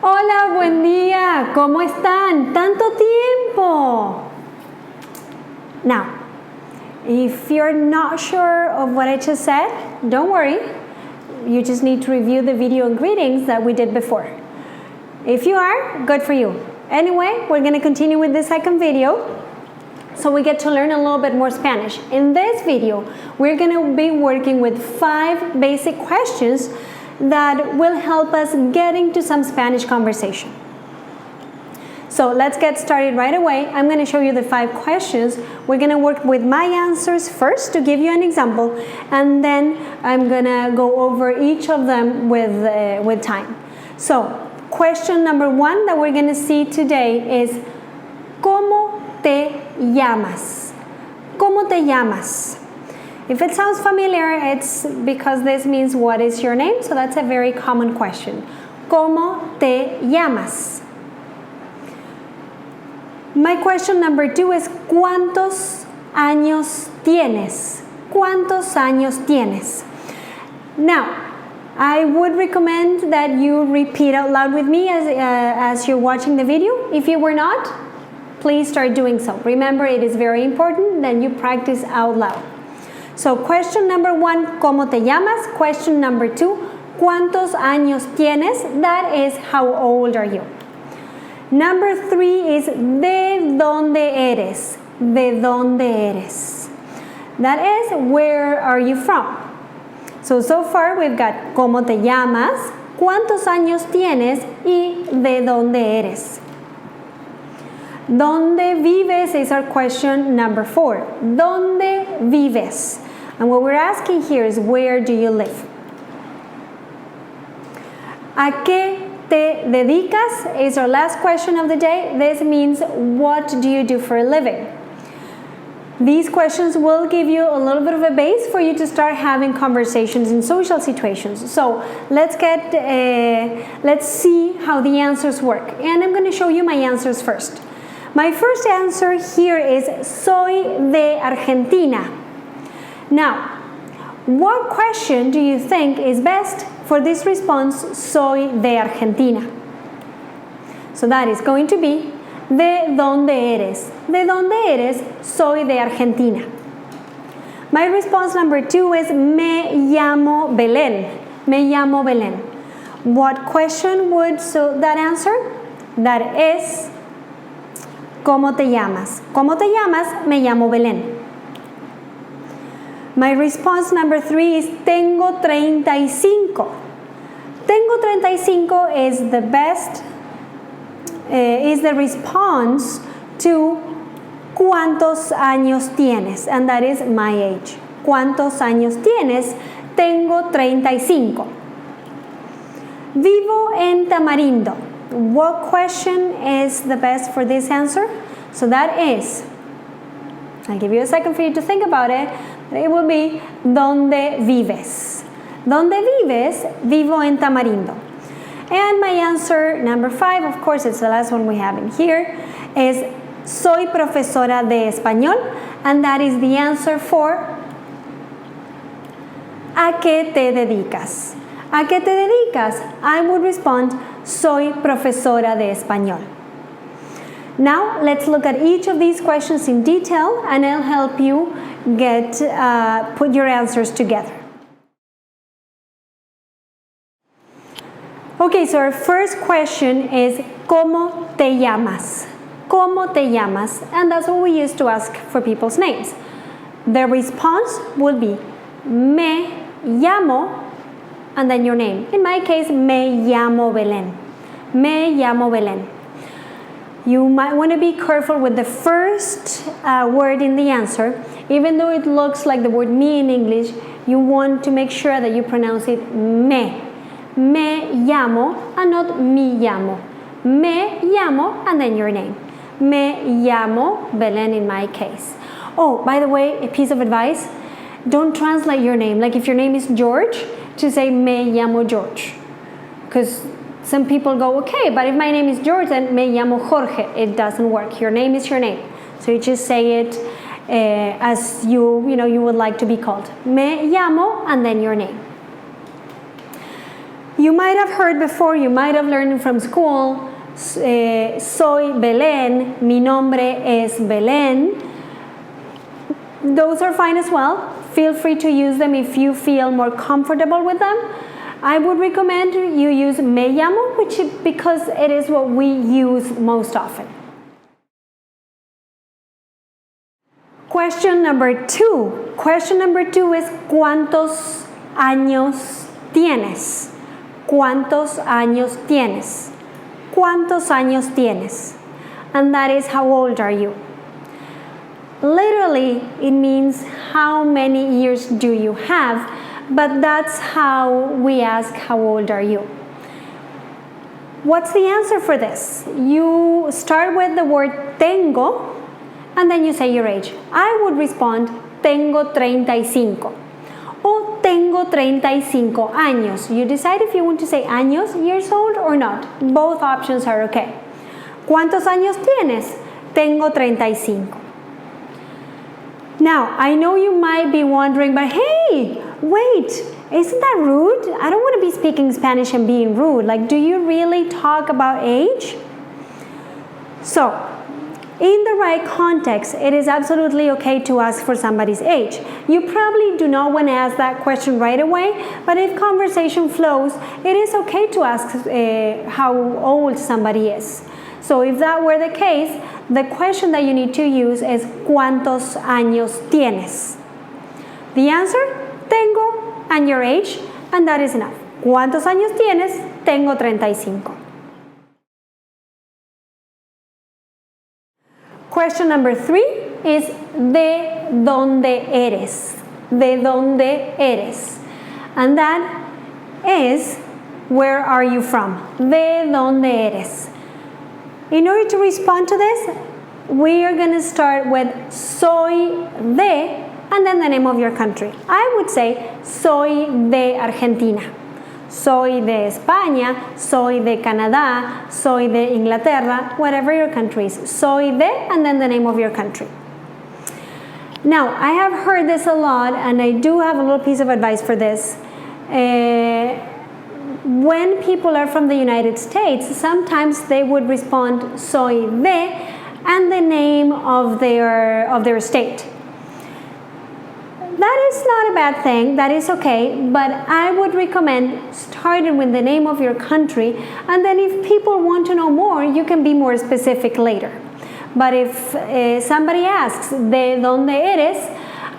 Hola, buen día. ¿Cómo están? Tanto tiempo. Now, if you're not sure of what I just said, don't worry. You just need to review the video and greetings that we did before. If you are, good for you. Anyway, we're going to continue with the second video so we get to learn a little bit more Spanish. In this video, we're going to be working with 5 basic questions that will help us get into some Spanish conversation. So let's get started right away. I'm going to show you the 5 questions. We're going to work with my answers first to give you an example, and then I'm going to go over each of them with time. So question number 1 that we're going to see today is ¿Cómo te llamas? ¿Cómo te llamas? If it sounds familiar, it's because this means what is your name, so that's a very common question. ¿Cómo te llamas? My question number 2 is ¿Cuántos años tienes? ¿Cuántos años tienes? Now, I would recommend that you repeat out loud with me as you're watching the video. If you were not, please start doing so. Remember, it is very important that you practice out loud. So question number 1, ¿Cómo te llamas? Question number 2, ¿Cuántos años tienes? That is, how old are you? Number 3 is ¿De dónde eres? ¿De dónde eres? That is, where are you from? So far we've got ¿Cómo te llamas? ¿Cuántos años tienes? Y ¿De dónde eres? ¿Dónde vives is our question number 4. ¿Dónde vives? And what we're asking here is where do you live? ¿A qué te dedicas is our last question of the day. This means what do you do for a living? These questions will give you a little bit of a base for you to start having conversations in social situations. So let's see how the answers work. And I'm going to show you my answers first. My first answer here is soy de Argentina. Now, what question do you think is best for this response, soy de Argentina? So that is going to be ¿De dónde eres? ¿De dónde eres? Soy de Argentina. My response number 2 is me llamo Belén. Me llamo Belén. What question would that answer? That is ¿Cómo te llamas? ¿Cómo te llamas? Me llamo Belén. My response number 3 is tengo 35. Tengo 35 is the best, is the response to ¿Cuántos años tienes? And that is my age. ¿Cuántos años tienes? Tengo 35. Vivo en Tamarindo. What question is the best for this answer? So that is, I'll give you a second for you to think about it. It will be ¿Dónde vives? ¿Dónde vives? Vivo en Tamarindo. And my answer number 5, of course, it's the last one we have in here, is soy profesora de español, and that is the answer for ¿A qué te dedicas? ¿A qué te dedicas? I would respond soy profesora de español. Now, let's look at each of these questions in detail, and I'll help you put your answers together. Okay, so our first question is ¿Cómo te llamas? ¿Cómo te llamas? And that's what we used to ask for people's names. The response would be me llamo, and then your name. In my case, me llamo Belén. Me llamo Belén. You might want to be careful with the first word in the answer. Even though it looks like the word me in English, you want to make sure that you pronounce it me. Me llamo and not mi llamo. Me llamo and then your name. Me llamo Belén in my case. Oh, by the way, a piece of advice. Don't translate your name. Like if your name is George, to say me llamo George. Because some people go, okay, but if my name is George, then me llamo Jorge. It doesn't work. Your name is your name. So you just say it as you would like to be called. Me llamo and then your name. you might have heard before, you might have learned from school, soy Belén, mi nombre es Belén. Those are fine as well. Feel free to use them if you feel more comfortable with them. I would recommend you use me llamo, because it is what we use most often. Question number 2. Question number 2 is ¿cuántos años tienes? ¿Cuántos años tienes? ¿Cuántos años tienes? And that is how old are you? Literally, it means how many years do you have, but that's how we ask how old are you. What's the answer for this? You start with the word tengo, and then you say your age. I would respond, tengo 35. O tengo 35 años. You decide if you want to say años, years old, or not. Both options are okay. ¿Cuántos años tienes? Tengo 35. Now, I know you might be wondering, but hey, wait, isn't that rude? I don't want to be speaking Spanish and being rude. Like, do you really talk about age? So, in the right context, it is absolutely okay to ask for somebody's age. You probably do not want to ask that question right away, but if conversation flows, it is okay to ask how old somebody is. So if that were the case, the question that you need to use is ¿cuántos años tienes? The answer, tengo, and your age, and that is enough. ¿Cuántos años tienes? Tengo 35. Question number 3 is ¿de dónde eres? ¿De dónde eres? And that is where are you from? ¿De dónde eres? In order to respond to this, we are going to start with soy de and then the name of your country. I would say soy de Argentina, soy de España, soy de Canadá, soy de Inglaterra, whatever your country is. Soy de and then the name of your country. Now, I have heard this a lot, and I do have a little piece of advice for this. When people are from the United States, sometimes they would respond soy de and the name of their state. That is not a bad thing, that is okay, but I would recommend starting with the name of your country, and then if people want to know more, you can be more specific later. But if somebody asks, ¿de dónde eres?,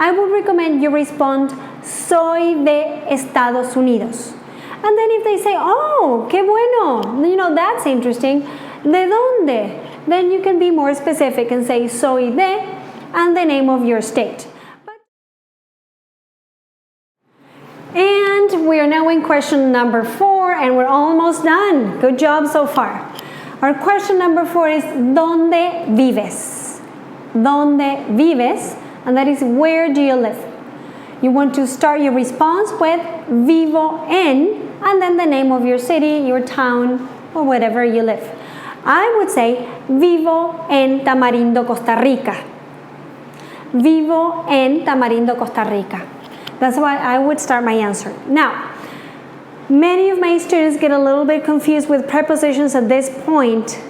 I would recommend you respond, soy de Estados Unidos. And then if they say, oh, qué bueno, you know, that's interesting, ¿de dónde? Then you can be more specific and say, soy de, and the name of your state. And we are now in question number 4, and we're almost done. Good job so far. Our question number 4 is, ¿dónde vives? ¿Dónde vives? And that is, where do you live? You want to start your response with vivo en, and then the name of your city, your town, or whatever you live. I would say vivo en Tamarindo, Costa Rica. Vivo en Tamarindo, Costa Rica. That's why I would start my answer. Now, many of my students get a little bit confused with prepositions at this point.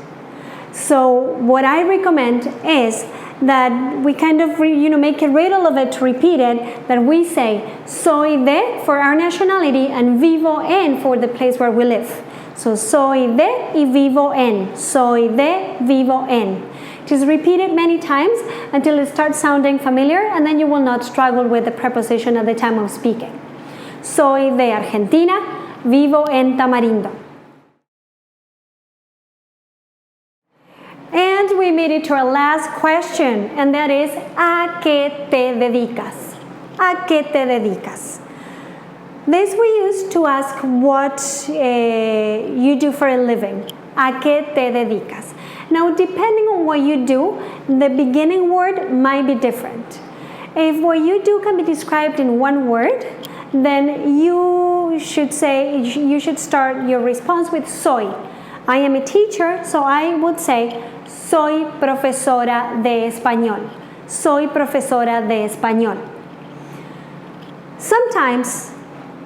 So what I recommend is that we kind of make a riddle of it to repeat it, that we say soy de for our nationality and vivo en for the place where we live. So soy de y vivo en. Soy de, vivo en. Just repeat it many times until it starts sounding familiar, and then you will not struggle with the preposition at the time of speaking. Soy de Argentina, vivo en Tamarindo. And we made it to our last question, and that is, ¿a qué te dedicas? ¿A qué te dedicas? This we use to ask what you do for a living. ¿A qué te dedicas? Now, depending on what you do, the beginning word might be different. If what you do can be described in one word, then you should start your response with soy. I am a teacher, so I would say soy profesora de español. Soy profesora de español. Sometimes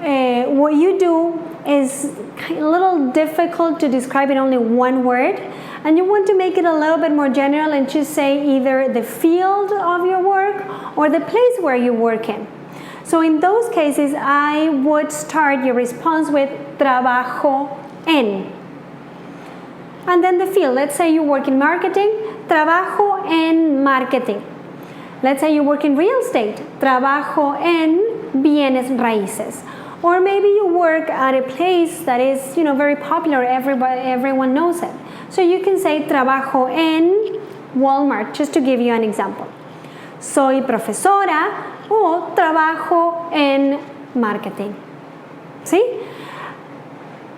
what you do is a little difficult to describe in only one word, and you want to make it a little bit more general and just say either the field of your work or the place where you work in. So in those cases, I would start your response with trabajo en. And then the field, let's say you work in marketing, trabajo en marketing. Let's say you work in real estate, trabajo en bienes raíces. Or maybe you work at a place that is, very popular, everyone knows it. So you can say trabajo en Walmart, just to give you an example. Soy profesora o trabajo en marketing. See?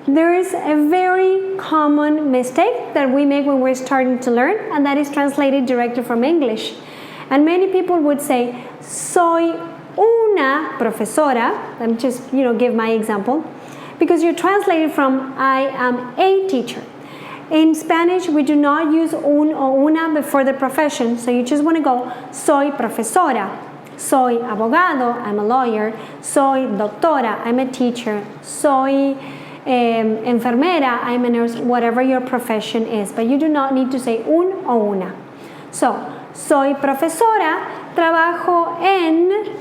There is a very common mistake that we make when we're starting to learn, and that is translated directly from English. And many people would say, soy una profesora. Let me just, give my example. Because you're translated from I am a teacher. In Spanish, we do not use un or una before the profession, so you just want to go, soy profesora. Soy abogado, I'm a lawyer. Soy doctora, I'm a teacher. Soy enfermera, I'm a nurse, whatever your profession is. But you do not need to say un o una. So, soy profesora, trabajo en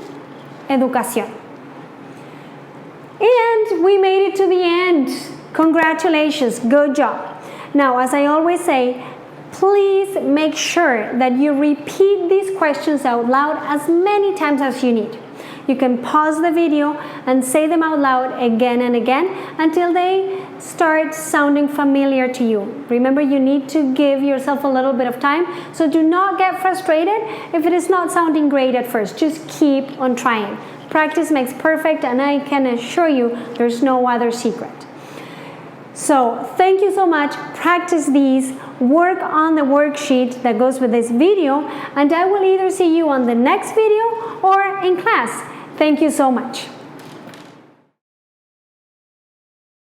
educación. And we made it to the end. Congratulations, good job. Now, as I always say, please make sure that you repeat these questions out loud as many times as you need. You can pause the video and say them out loud again and again until they start sounding familiar to you. Remember, you need to give yourself a little bit of time, so do not get frustrated if it is not sounding great at first. Just keep on trying. Practice makes perfect, and I can assure you there's no other secret. So thank you so much. Practice these. Work on the worksheet that goes with this video, and I will either see you on the next video or in class. Thank you so much.